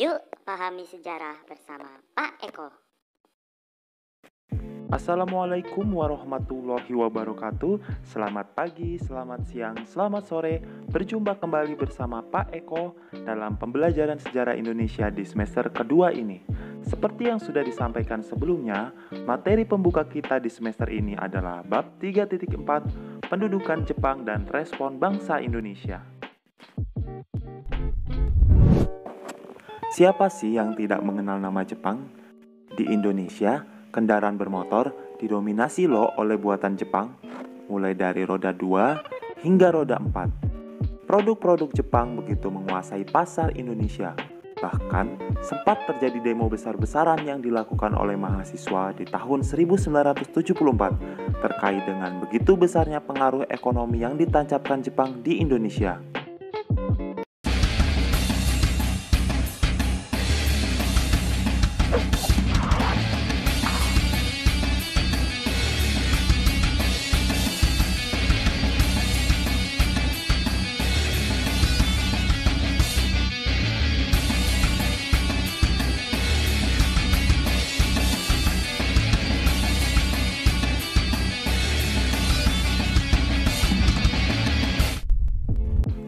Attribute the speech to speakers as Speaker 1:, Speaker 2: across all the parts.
Speaker 1: Yuk pahami sejarah bersama Pak Eko.
Speaker 2: Assalamualaikum warahmatullahi wabarakatuh. Selamat pagi, selamat siang, selamat sore. Berjumpa kembali bersama Pak Eko dalam pembelajaran sejarah Indonesia di semester kedua ini. Seperti yang sudah disampaikan sebelumnya, materi pembuka kita di semester ini adalah bab 3.4 Pendudukan Jepang dan Respon Bangsa Indonesia. Siapa sih yang tidak mengenal nama Jepang? Di Indonesia, kendaraan bermotor didominasi loh oleh buatan Jepang, mulai dari roda 2 hingga roda 4. Produk-produk Jepang begitu menguasai pasar Indonesia. Bahkan, sempat terjadi demo besar-besaran yang dilakukan oleh mahasiswa di tahun 1974 terkait dengan begitu besarnya pengaruh ekonomi yang ditancapkan Jepang di Indonesia.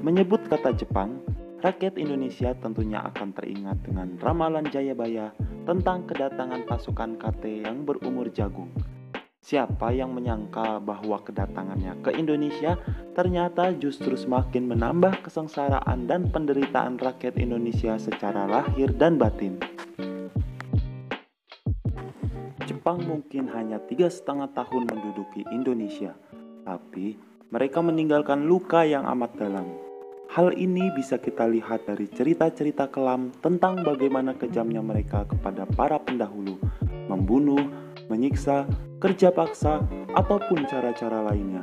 Speaker 2: Menyebut kata Jepang, rakyat Indonesia tentunya akan teringat dengan ramalan Jayabaya tentang kedatangan pasukan KT yang berumur jagung. Siapa yang menyangka bahwa kedatangannya ke Indonesia ternyata justru semakin menambah kesengsaraan dan penderitaan rakyat Indonesia secara lahir dan batin. Jepang mungkin hanya 3,5 tahun menduduki Indonesia, tapi mereka meninggalkan luka yang amat dalam. Hal ini bisa kita lihat dari cerita-cerita kelam tentang bagaimana kejamnya mereka kepada para pendahulu, membunuh, menyiksa, kerja paksa, ataupun cara-cara lainnya.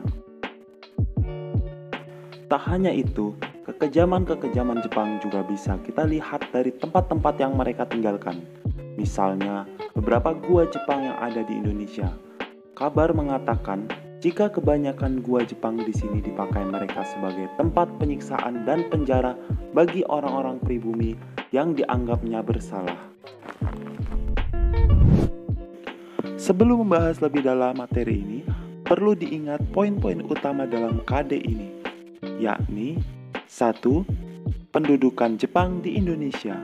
Speaker 2: Tak hanya itu, kekejaman-kekejaman Jepang juga bisa kita lihat dari tempat-tempat yang mereka tinggalkan. Misalnya, beberapa gua Jepang yang ada di Indonesia. Kabar mengatakan, jika kebanyakan gua Jepang di sini dipakai mereka sebagai tempat penyiksaan dan penjara bagi orang-orang pribumi yang dianggapnya bersalah. Sebelum membahas lebih dalam materi ini, perlu diingat poin-poin utama dalam KD ini, yakni 1. Pendudukan Jepang di Indonesia,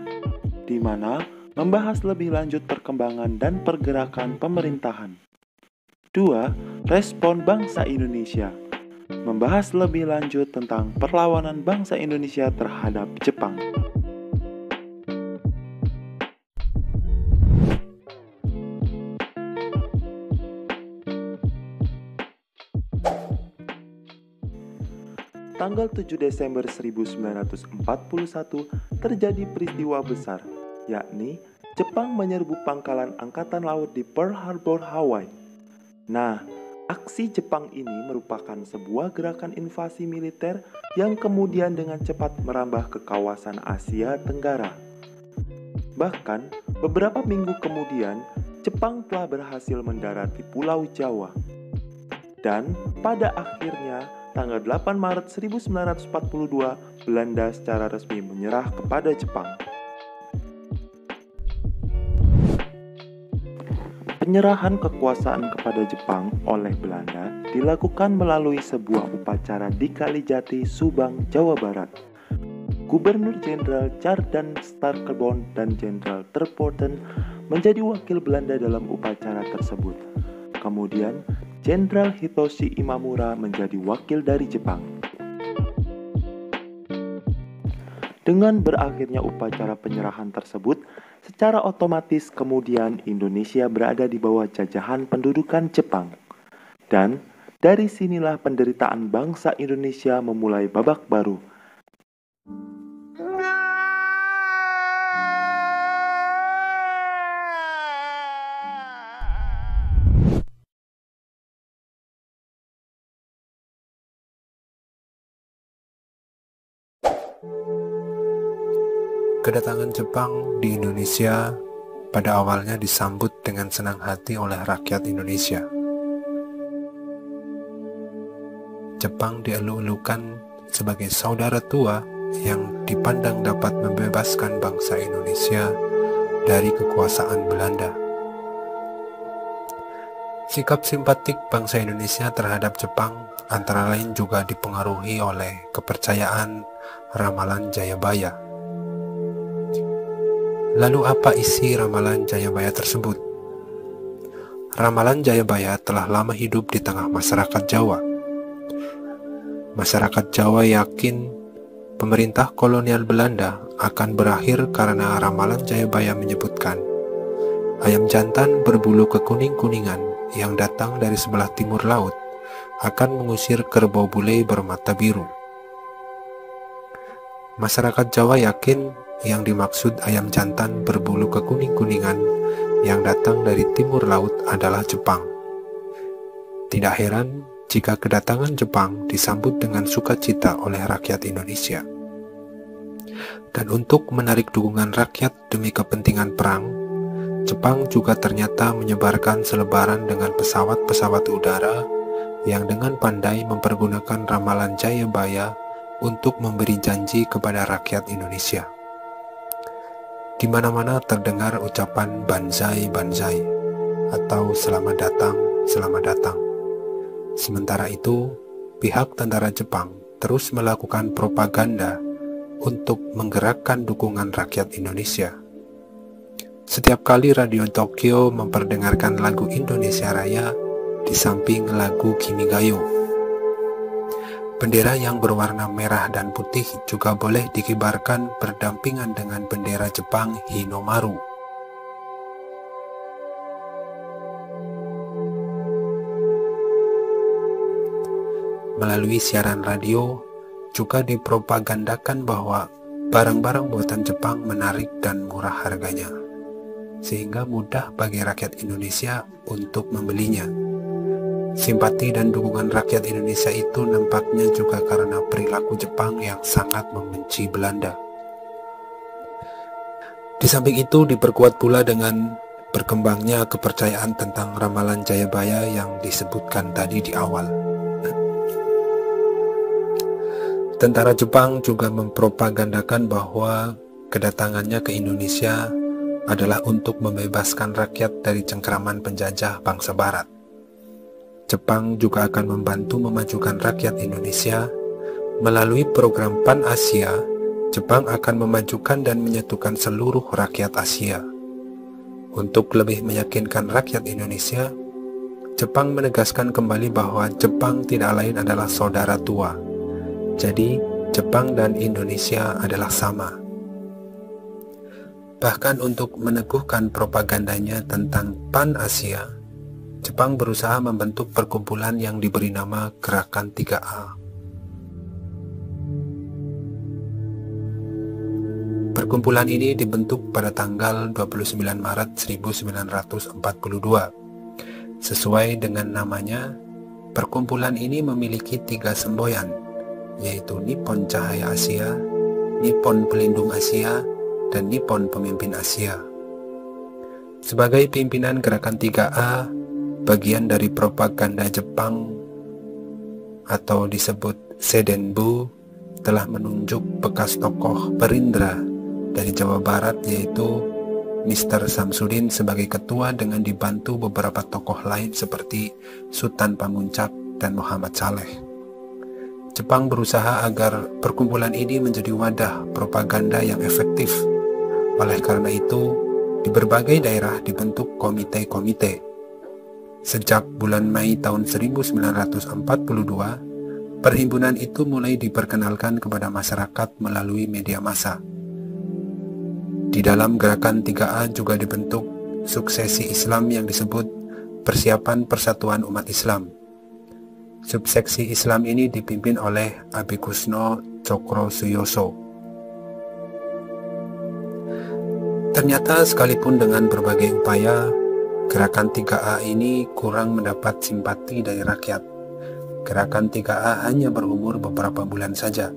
Speaker 2: di mana membahas lebih lanjut perkembangan dan pergerakan pemerintahan. 2. Respon bangsa Indonesia, membahas lebih lanjut tentang perlawanan bangsa Indonesia terhadap Jepang. Tanggal 7 Desember 1941 terjadi peristiwa besar, yakni Jepang menyerbu pangkalan Angkatan Laut di Pearl Harbor, Hawaii. Nah, aksi Jepang ini merupakan sebuah gerakan invasi militer yang kemudian dengan cepat merambah ke kawasan Asia Tenggara. Bahkan, beberapa minggu kemudian, Jepang telah berhasil mendarat di Pulau Jawa. Dan pada akhirnya, tanggal 8 Maret 1942, Belanda secara resmi menyerah kepada Jepang. Penyerahan kekuasaan kepada Jepang oleh Belanda dilakukan melalui sebuah upacara di Kalijati, Subang, Jawa Barat. Gubernur Jenderal Tjardan Starkebon dan Jenderal Terpoten menjadi wakil Belanda dalam upacara tersebut. Kemudian, Jenderal Hitoshi Imamura menjadi wakil dari Jepang. Dengan berakhirnya upacara penyerahan tersebut, secara otomatis kemudian Indonesia berada di bawah jajahan pendudukan Jepang. Dan dari sinilah penderitaan bangsa Indonesia memulai babak baru.
Speaker 3: Kedatangan Jepang di Indonesia pada awalnya disambut dengan senang hati oleh rakyat Indonesia. Jepang dielu-elukan sebagai saudara tua yang dipandang dapat membebaskan bangsa Indonesia dari kekuasaan Belanda. Sikap simpatik bangsa Indonesia terhadap Jepang antara lain juga dipengaruhi oleh kepercayaan ramalan Jayabaya. Lalu apa isi ramalan Jayabaya tersebut? Ramalan Jayabaya telah lama hidup di tengah masyarakat Jawa. Masyarakat Jawa yakin pemerintah kolonial Belanda akan berakhir karena ramalan Jayabaya menyebutkan ayam jantan berbulu kekuning-kuningan yang datang dari sebelah timur laut akan mengusir kerbau bule bermata biru. Masyarakat Jawa yakin yang dimaksud ayam jantan berbulu kekuning-kuningan yang datang dari timur laut adalah Jepang. Tidak heran jika kedatangan Jepang disambut dengan sukacita oleh rakyat Indonesia. Dan untuk menarik dukungan rakyat demi kepentingan perang, Jepang juga ternyata menyebarkan selebaran dengan pesawat-pesawat udara yang dengan pandai mempergunakan ramalan Jayabaya untuk memberi janji kepada rakyat Indonesia. Di mana-mana terdengar ucapan Banzai Banzai atau selamat datang, selamat datang. Sementara itu, pihak tentara Jepang terus melakukan propaganda untuk menggerakkan dukungan rakyat Indonesia. Setiap kali Radio Tokyo memperdengarkan lagu Indonesia Raya di samping lagu Kimigayo, bendera yang berwarna merah dan putih juga boleh dikibarkan berdampingan dengan bendera Jepang Hinomaru. Melalui siaran radio, juga dipropagandakan bahwa barang-barang buatan Jepang menarik dan murah harganya, sehingga mudah bagi rakyat Indonesia untuk membelinya. Simpati dan dukungan rakyat Indonesia itu nampaknya juga karena perilaku Jepang yang sangat membenci Belanda. Di samping itu diperkuat pula dengan berkembangnya kepercayaan tentang ramalan Jayabaya yang disebutkan tadi di awal. Tentara Jepang juga mempropagandakan bahwa kedatangannya ke Indonesia adalah untuk membebaskan rakyat dari cengkraman penjajah bangsa Barat. Jepang juga akan membantu memajukan rakyat Indonesia. Melalui program Pan-Asia, Jepang akan memajukan dan menyatukan seluruh rakyat Asia. Untuk lebih meyakinkan rakyat Indonesia, Jepang menegaskan kembali bahwa Jepang tidak lain adalah saudara tua. Jadi, Jepang dan Indonesia adalah sama. Bahkan untuk meneguhkan propagandanya tentang Pan-Asia, Jepang berusaha membentuk perkumpulan yang diberi nama Gerakan 3A. Perkumpulan ini dibentuk pada tanggal 29 Maret 1942. Sesuai dengan namanya, perkumpulan ini memiliki 3 semboyan, yaitu Nippon Cahaya Asia, Nippon Pelindung Asia, dan Nippon Pemimpin Asia. Sebagai pimpinan Gerakan 3A, bagian dari propaganda Jepang atau disebut Seidenbu telah menunjuk bekas tokoh Perindra dari Jawa Barat, yaitu Mr. Samsudin sebagai ketua dengan dibantu beberapa tokoh lain seperti Sultan Pamuncak dan Muhammad Saleh. Jepang berusaha agar perkumpulan ini menjadi wadah propaganda yang efektif. Oleh karena itu, di berbagai daerah dibentuk komite-komite. Sejak bulan Mei tahun 1942, perhimpunan itu mulai diperkenalkan kepada masyarakat melalui media massa. Di dalam Gerakan 3A juga dibentuk suksesi Islam yang disebut Persiapan Persatuan Umat Islam. Subseksi Islam ini dipimpin oleh Abikusno Cokrosuyoso. Ternyata sekalipun dengan berbagai upaya, Gerakan 3A ini kurang mendapat simpati dari rakyat. Gerakan 3A hanya berumur beberapa bulan saja.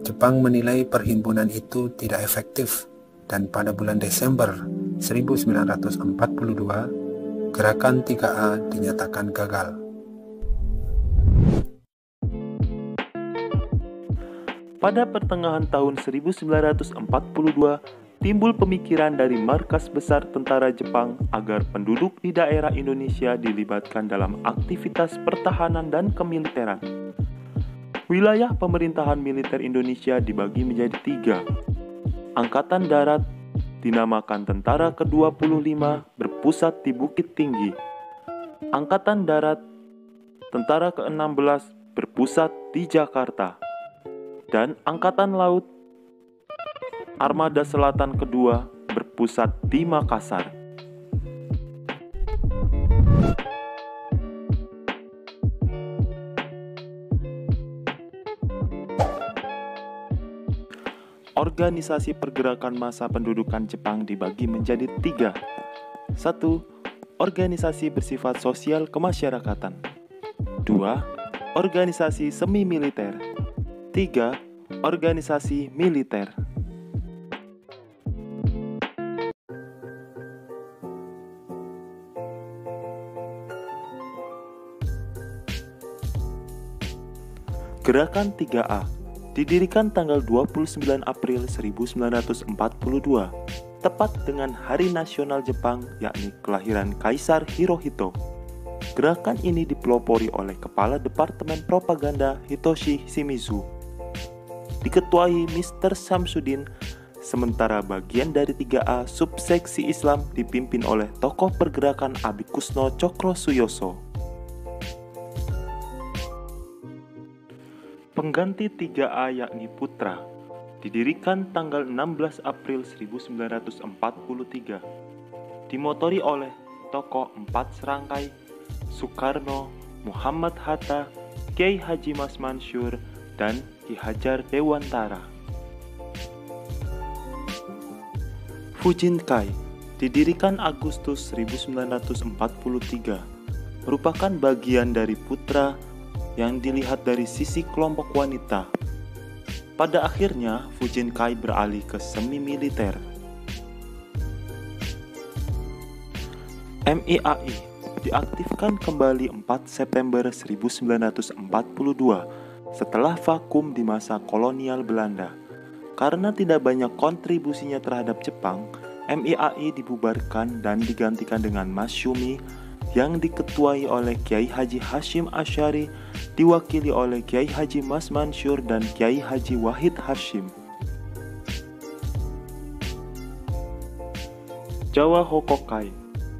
Speaker 3: Jepang menilai perhimpunan itu tidak efektif, dan pada bulan Desember 1942, Gerakan 3A dinyatakan gagal.
Speaker 2: Pada pertengahan tahun 1942, timbul pemikiran dari markas besar tentara Jepang agar penduduk di daerah Indonesia dilibatkan dalam aktivitas pertahanan dan kemiliteran. Wilayah pemerintahan militer Indonesia dibagi menjadi 3. Angkatan Darat dinamakan Tentara ke-25 berpusat di Bukit Tinggi. Angkatan Darat Tentara ke-16 berpusat di Jakarta. Dan Angkatan Laut Armada Selatan kedua berpusat di Makassar. Organisasi pergerakan massa pendudukan Jepang dibagi menjadi 3. 1. Organisasi bersifat sosial kemasyarakatan. 2. Organisasi semi-militer. 3. Organisasi militer. Gerakan 3A didirikan tanggal 29 April 1942, tepat dengan Hari Nasional Jepang, yakni kelahiran Kaisar Hirohito. Gerakan ini dipelopori oleh Kepala Departemen Propaganda Hitoshi Shimizu, diketuai Mr. Samsudin, sementara bagian dari 3A subseksi Islam dipimpin oleh tokoh pergerakan Abikusno Cokrosuyoso. Pengganti 3A yakni Putra, didirikan tanggal 16 April 1943, dimotori oleh tokoh 4 serangkai, Soekarno, Muhammad Hatta, Kiai Haji Mas Mansur, dan Ki Hajar Dewantara. Fujinkai, didirikan Agustus 1943, merupakan bagian dari Putra yang dilihat dari sisi kelompok wanita. Pada akhirnya, Fujinkai beralih ke semi-militer. MIAI diaktifkan kembali 4 September 1942 setelah vakum di masa kolonial Belanda. Karena tidak banyak kontribusinya terhadap Jepang, MIAI dibubarkan dan digantikan dengan Masyumi yang diketuai oleh Kiai Haji Hashim Asy'ari, diwakili oleh Kiai Haji Mas Mansur dan Kiai Haji Wahid Hashim. Jawa Hokokai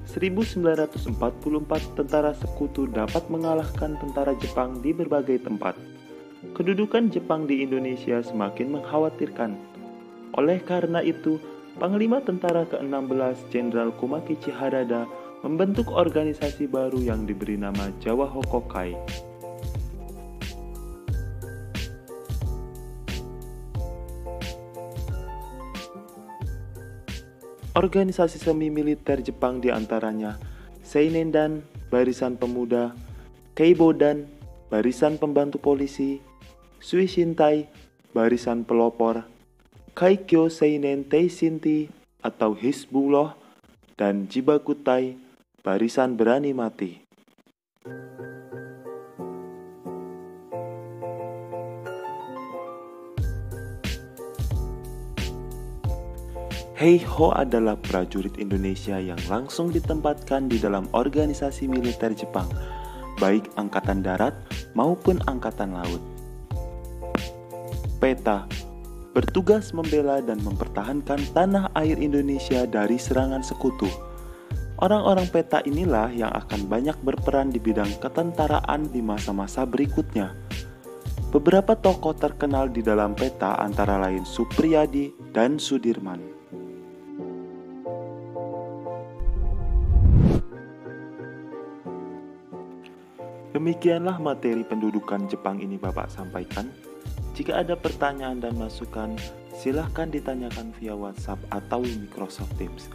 Speaker 2: 1944 tentara sekutu dapat mengalahkan tentara Jepang di berbagai tempat. Kedudukan Jepang di Indonesia semakin mengkhawatirkan. Oleh karena itu, Panglima Tentara ke-16 Jenderal Kumakichi Harada membentuk organisasi baru yang diberi nama Jawa Hokokai. Organisasi semi-militer Jepang diantaranya Seinendan, Barisan Pemuda, Keibodan, Barisan Pembantu Polisi, Suishintai, Barisan Pelopor, Kaikyo Seinen Teishinti atau Hizbullah, dan Jibakutai, Barisan Berani Mati. Heiho adalah prajurit Indonesia yang langsung ditempatkan di dalam organisasi militer Jepang, baik Angkatan Darat maupun Angkatan Laut. Peta bertugas membela dan mempertahankan tanah air Indonesia dari serangan sekutu. Orang-orang peta inilah yang akan banyak berperan di bidang ketentaraan di masa-masa berikutnya. Beberapa tokoh terkenal di dalam peta antara lain Supriyadi dan Sudirman. Demikianlah materi pendudukan Jepang ini Bapak sampaikan. Jika ada pertanyaan dan masukan, silahkan ditanyakan via WhatsApp atau Microsoft Teams.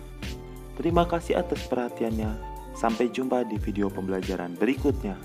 Speaker 2: Terima kasih atas perhatiannya. Sampai jumpa di video pembelajaran berikutnya.